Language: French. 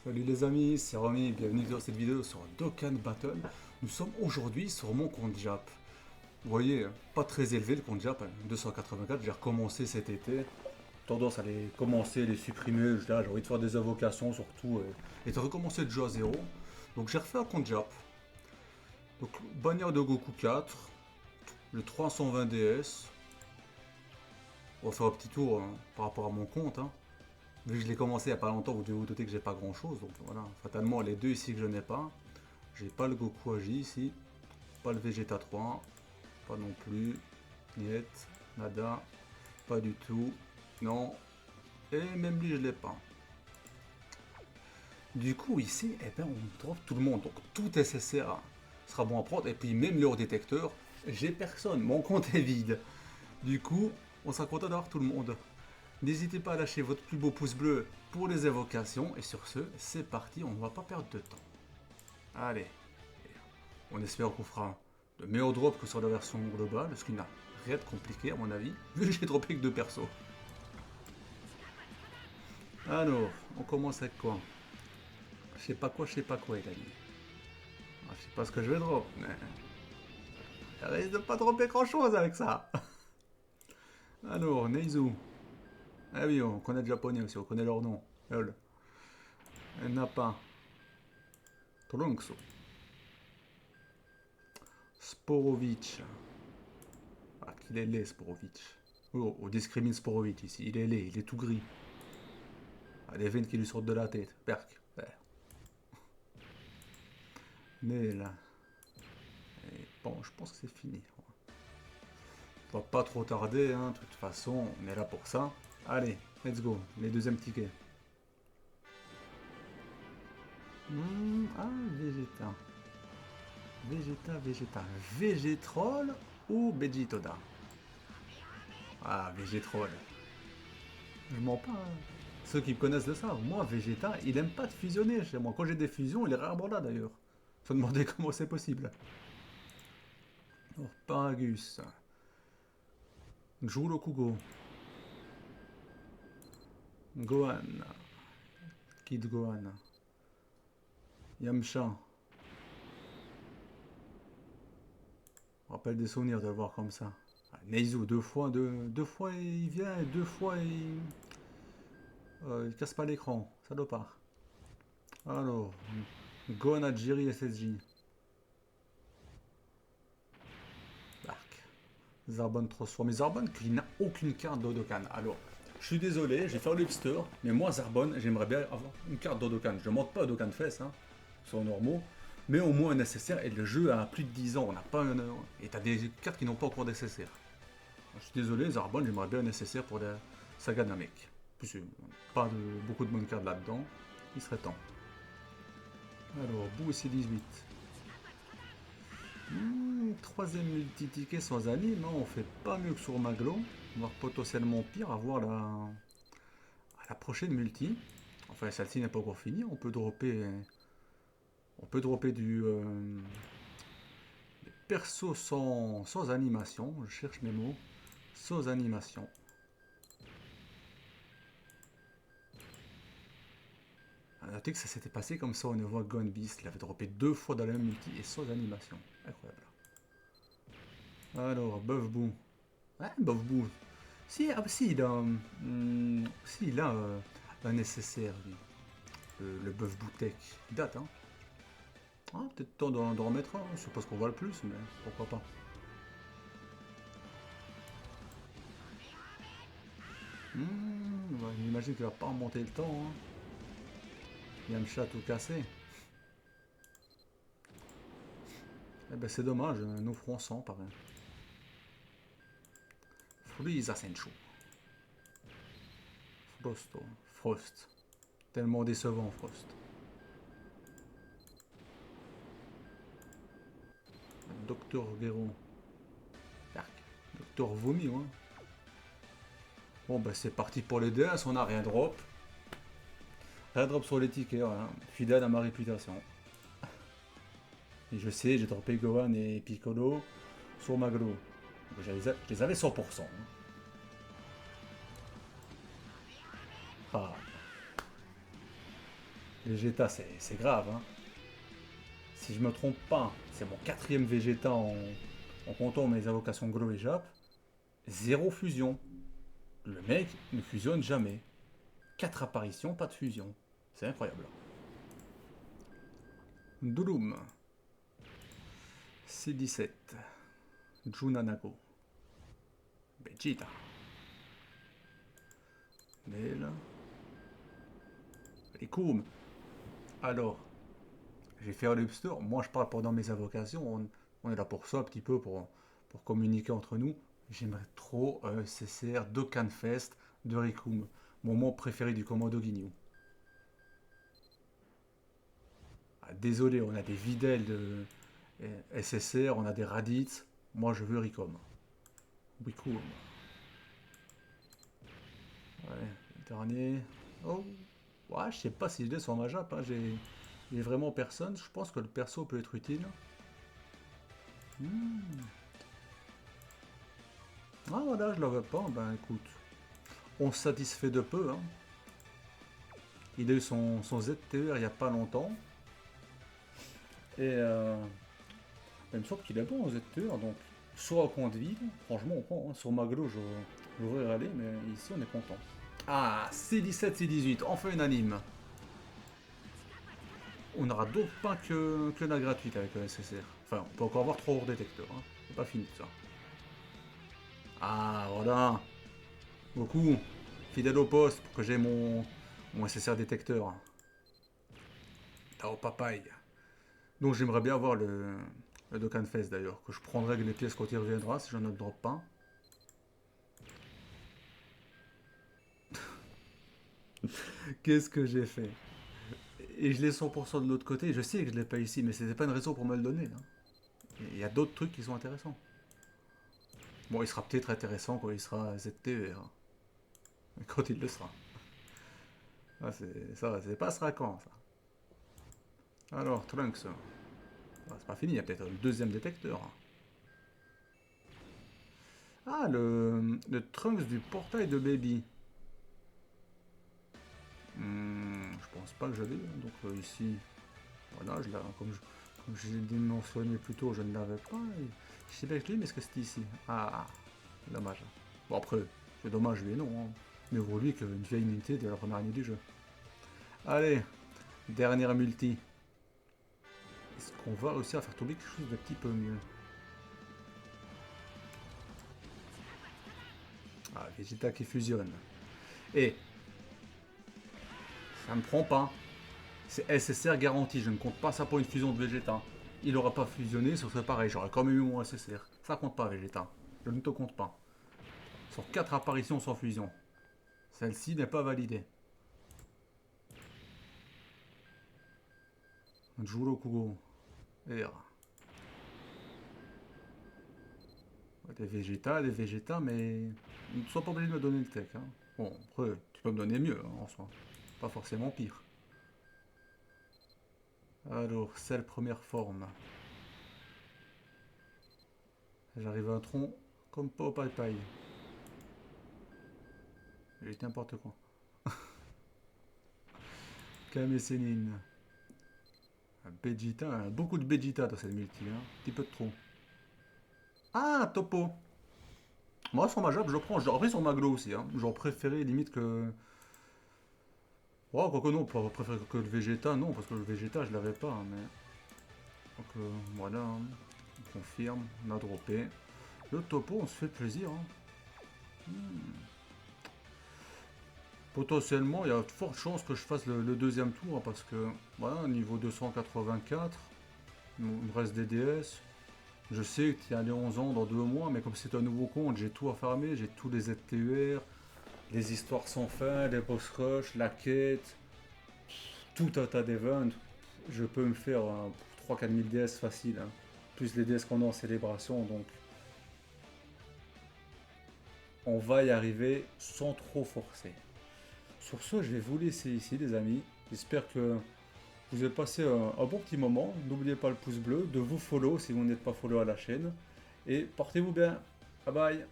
Salut les amis, c'est Romy, bienvenue dans cette vidéo sur Dokkan Battle. Nous sommes aujourd'hui sur mon compte Jap. Vous voyez, pas très élevé le compte Jap, 284, j'ai recommencé cet été. Tendance à les commencer, les supprimer, j'ai envie de faire des invocations surtout et de recommencer de jeu à zéro. Donc j'ai refait un compte Jap. Donc bannière de Goku 4, le 320 DS. On va faire un petit tour par rapport à mon compte. Vu que je l'ai commencé il n'y a pas longtemps, vous devez vous douter que j'ai pas grand chose. Donc voilà, fatalement les deux ici que je n'ai pas. J'ai pas le Goku Agi ici, pas le Vegeta 3, pas non plus. Niet, nada, pas du tout. Non, et même lui je l'ai pas. Du coup ici, eh ben, on trouve tout le monde. Donc tout SSR sera bon à prendre. Et puis même leur détecteur, j'ai personne. Mon compte est vide. Du coup, on sera content d'avoir tout le monde. N'hésitez pas à lâcher votre plus beau pouce bleu pour les évocations. Et sur ce, c'est parti, on ne va pas perdre de temps. Allez, on espère qu'on fera de meilleurs drops que sur la version globale, ce qui n'a rien de compliqué à mon avis, vu que j'ai droppé que deux persos. Alors, on commence avec quoi? Je sais pas quoi il a dit. Je sais pas ce que je vais drop, mais... Il risque de pas dropper grand chose avec ça. Alors, Neizu. Ah oui, on connaît le japonais aussi, on connaît leur nom. Lol. Nappa. Trunks. Sporovic. Ah, qu'il est laid, Sporovic. Oh, on discrimine Sporovic ici. Il est laid, il est tout gris. Ah, les veines qui lui sortent de la tête. Perk. Ouais. Mais là. Et bon, je pense que c'est fini. On va pas trop tarder, hein. De toute façon, on est là pour ça. Allez, let's go. Les deuxièmes tickets. Ah, Vegeta. Vegeta. Vegetrol ou Vegitoda? Ah, Vegetrol. Je mens pas. Ceux qui me connaissent le savent. Moi, Vegeta, il aime pas de fusionner chez moi. Quand j'ai des fusions, il est rarement là d'ailleurs. Faut demander comment c'est possible. Alors, Paragus. Jurokugo. Gohan. Kid Gohan. Yamcha. Rappelle des souvenirs de le voir comme ça. Ah, Neizu, deux fois il vient et deux fois il casse pas l'écran. Salopard. Alors, Gohan Ajiri SSJ. Dark. Zarbon transformé. Zarbon qui n'a aucune carte d'Odokan. Alors, je suis désolé, j'ai fait le hipster, mais moi Zarbon, j'aimerais bien avoir une carte d'Odokan. Je ne montre pas Odokan Fest, hein, sont normaux, mais au moins un nécessaire. Et le jeu a plus de 10 ans, on n'a pas un. Et t'as des cartes qui n'ont pas encore nécessaire. Je suis désolé, Zarbon, j'aimerais bien un nécessaire pour la saga Namek. Plus pas beaucoup de bonnes cartes là-dedans, il serait temps. Alors, Bou et C18. Troisième multi-ticket sans anime, hein, on fait pas mieux que sur Maglo, voire potentiellement pire à voir à la prochaine multi. Enfin, celle-ci n'est pas encore finie, on peut dropper des persos sans animation, je cherche mes mots, sans animation. A noter que ça s'était passé comme ça au niveau Gone Beast, il avait droppé deux fois dans la même multi et sans animation. Incroyable. Alors, Buff Boo. Ouais, Buff Boo. Si, il a un nécessaire, lui. Le Buff Boo Tech. Il date, hein. Ah, peut-être temps d'en remettre un. Je sais pas ce qu'on voit le plus, mais pourquoi pas. J'imagine qu'il va pas remonter le temps. Hein. Yamcha tout cassé. Eh ben c'est dommage, nous offrons 100 pareil. Freeze Ascension. Frost. Tellement décevant, Frost. Docteur Guéron. Docteur Vomi, hein. Bon, bah c'est parti pour les DS, on a rien drop. Rien drop sur les tickets, voilà. Fidèle à ma réputation. Et je sais, j'ai droppé Gohan et Piccolo sur Maglo. Je les avais 100%. Hein. Ah. Vegeta, c'est grave. Hein. Si je me trompe pas, c'est mon quatrième Vegeta en comptant mes invocations Glow et Jap. Zéro fusion. Le mec ne fusionne jamais. 4 apparitions, pas de fusion. C'est incroyable. Douloum. C17. Junanago. Vegeta. Belle. Rikum. Alors, j'ai fait un Lobster. Moi, je parle pendant mes invocations. On est là pour ça, un petit peu, pour communiquer entre nous. J'aimerais trop un CCR Dokkan Fest de Rikum. Mon mot préféré du commando Ginyu. Ah, désolé, on a des Videl de SSR, on a des Raditz. Moi, je veux Rikum. Rikum. Ouais, dernier. Oh, ouais, je sais pas si je l'ai sur ma jap. Hein. J'ai vraiment personne. Je pense que le perso peut être utile. Ah voilà, je l'avais pas. Ben écoute, on se satisfait de peu. Hein. Il a eu son ZTR il n'y a pas longtemps. Et il me semble qu'il est bon au ZTR. Donc, soit au compte de ville, franchement, on prend. Hein. Sur Maglo, j'aurais râlé, mais ici, on est content. Ah, C17, C18, enfin une anime. On aura d'autres pains que la gratuite avec le SSR. Enfin, on peut encore avoir 3 hors détecteurs. Hein. C'est pas fini ça. Ah, voilà. Beaucoup. Fidèle au poste pour que j'ai mon SSR détecteur. Tao papaye. Donc j'aimerais bien avoir le Dokkan Fest d'ailleurs, que je prendrai avec les pièces quand il reviendra si j'en ai drop pas. Qu'est-ce que j'ai fait? Et je l'ai 100% de l'autre côté, je sais que je l'ai pas ici, mais c'était pas une raison pour me le donner. Hein. Il y a d'autres trucs qui sont intéressants. Bon, il sera peut-être intéressant quand il sera ZTR. Hein. Quand il le sera. Ah, c'est pas ce quand ça. Alors, Trunks. Ah, c'est pas fini, il y a peut-être le deuxième détecteur. Ah, le Trunks du portail de Baby. Je pense pas que je l'ai. Donc ici, voilà, comme je l'ai mentionné plus tôt, je ne l'avais pas. Je sais pas que je l'ai, mais est-ce que c'était ici? Ah, dommage. Bon après, c'est dommage lui et non. Hein. Mais vaut lui qu'une vieille unité de la première année du jeu. Allez, dernière multi. Est-ce qu'on va réussir à faire tomber quelque chose de petit peu mieux? Ah, Vegeta qui fusionne. Et ça me prend pas. C'est SSR garanti, je ne compte pas ça pour une fusion de Vegeta. Il n'aura pas fusionné, ce serait pareil, j'aurais quand même eu mon SSR. Ça compte pas Vegeta, je ne te compte pas. Sur 4 apparitions sans fusion. Celle-ci n'est pas validée. Juro Kugo. R. Des Vegeta, mais ne sois pas obligé de me donner le tech. Hein. Bon, après, tu peux me donner mieux hein, en soi. Pas forcément pire. Alors, celle première forme. J'arrive à un tronc comme pas au paille. J'ai dit n'importe quoi. Kame Sennin. Vegeta, beaucoup de Vegeta dans cette multi. Hein. Un petit peu de trop. Ah, Topo. Moi, sur ma job, je le prends. J'aurais pris sur ma glow aussi. Hein. J'aurais préféré limite que. Oh, quoique non, pas préféré que le Vegeta, non, parce que le Vegeta, je l'avais pas. Hein, mais. Donc voilà, hein. On confirme, on a droppé. Le Topo, on se fait plaisir. Hein. Potentiellement, il y a de fortes chances que je fasse le deuxième tour, hein, parce que, voilà, niveau 284, il me reste des DS. Je sais qu'il y a les 11 ans dans 2 mois, mais comme c'est un nouveau compte, j'ai tout à farmer, j'ai tous les ZTUR, les histoires sans fin, les boss rush, la quête, tout un tas d'events. Je peux me faire 3-4 000 DS facile, hein. Plus les DS qu'on a en célébration, donc on va y arriver sans trop forcer. Sur ce, je vais vous laisser ici, les amis. J'espère que vous avez passé un bon petit moment. N'oubliez pas le pouce bleu, de vous follow si vous n'êtes pas follow à la chaîne. Et portez-vous bien. Bye bye.